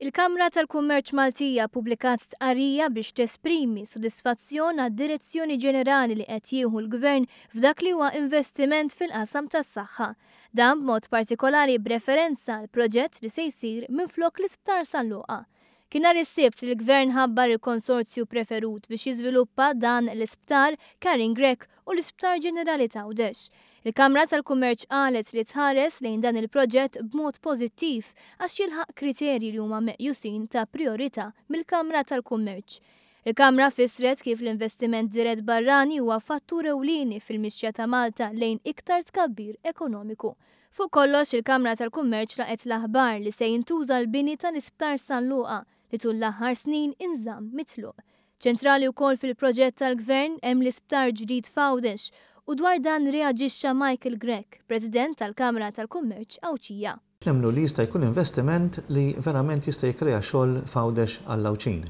Il-Kamra tal-Kummerċ Maltija ppubblikat stqarrija biex tesprimi sodisfazzjon għad-direzzjoni ġenerali li qed jieħu l-Gvern f'dak li huwa investiment fil-qasam tas-saħħa. Dan b'mod partikolari b'referenza għal proġett li se jsir minflok l-Isptar San-Luqa. Kien nhar is-Sibt li l-Gvern ħabbar il-konsorzju preferut biex jiżviluppa dan l-isptar Karin Grek u l-Isptar Ġenerali ta' Għawdex. Il-Kamra tal-Kummerċ qalet li tħares lejn dan il-proġett b'mod pożittiv għax jilħaq kriterji li huma meqjusin ta' priorità mill-Kamra tal-Kummerċ. Il-Kamra fissret kif l-investiment dirett barrani huwa fattur ewlieni fil-mixja ta' Malta lejn iktar tkabbir ekonomiku. Fuq kollox il-Kamra tal-Kummerċ laqet l-aħbar li se jintuża l-bini tal-Isptar San-Luqa li tul l-aħħar snin inżamm mitluq. Ċentrali wkoll fil-proġett tal-Gvern hemm l-Isptar ġdid f'Għawdex u dwar dan reaġixxa Michael Grek, President tal-Kamra tal-Kummerċ Awċija. Nemmnu li jista' jkun investiment li verament jista' jikkrea xogħol f'Għawdex għall-Awċin.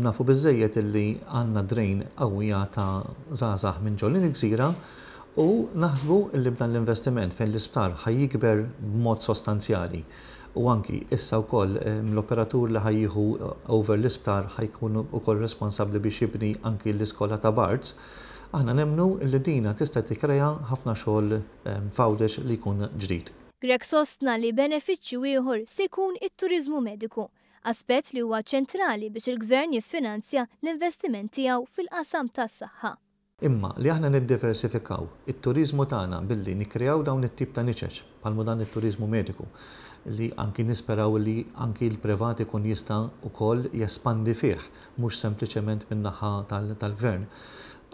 Nafu biżżejjed illi għandna drejn qawwija ta' żgħażagħ minn ġol il-Gżira u naħsbu li b'dan l-investiment fejn l-isptar ħajjikber b'mod sostanzjali. U anki issa wkoll l-operatur li ħajjieħu over l-isptar ħajkun ukoll responsabbli biex jibni anki l-iskola ta' Barts. Aħna nemmnu li dina tista' tikkrea ħafna xogħol f'Għawdex li jkun ġdid. Grek sostna li benefiċċju ieħor se jkun it-turiżmu mediku, aspett li huwa ċentrali biex il-Gvern jiffinanzja l-investiment tiegħu fil-qasam tas-saħħa. Imma li aħna niddiversifikaw it-turiżmu tagħna billi nikkreaw dawn it-tip ta' niċeċ bħal dan it-turiżmu mediku li anki nisperaw li anki l-privat ikun jista' wkoll jespandi fih mhux sempliċement min-naħa tal-Gvern.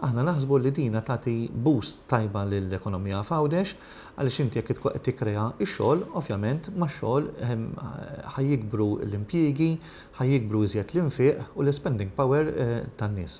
Aħna naħsbu li dina tagħti boost tajba lill-ekonomija f'Għawdex għaliex inti jekk qed tikkrea x-xogħol, ovvjament max-xogħol ħajjikbru l-impjiegi, ħajjikbru iżjed l-infiq u l-spending power tan-nies.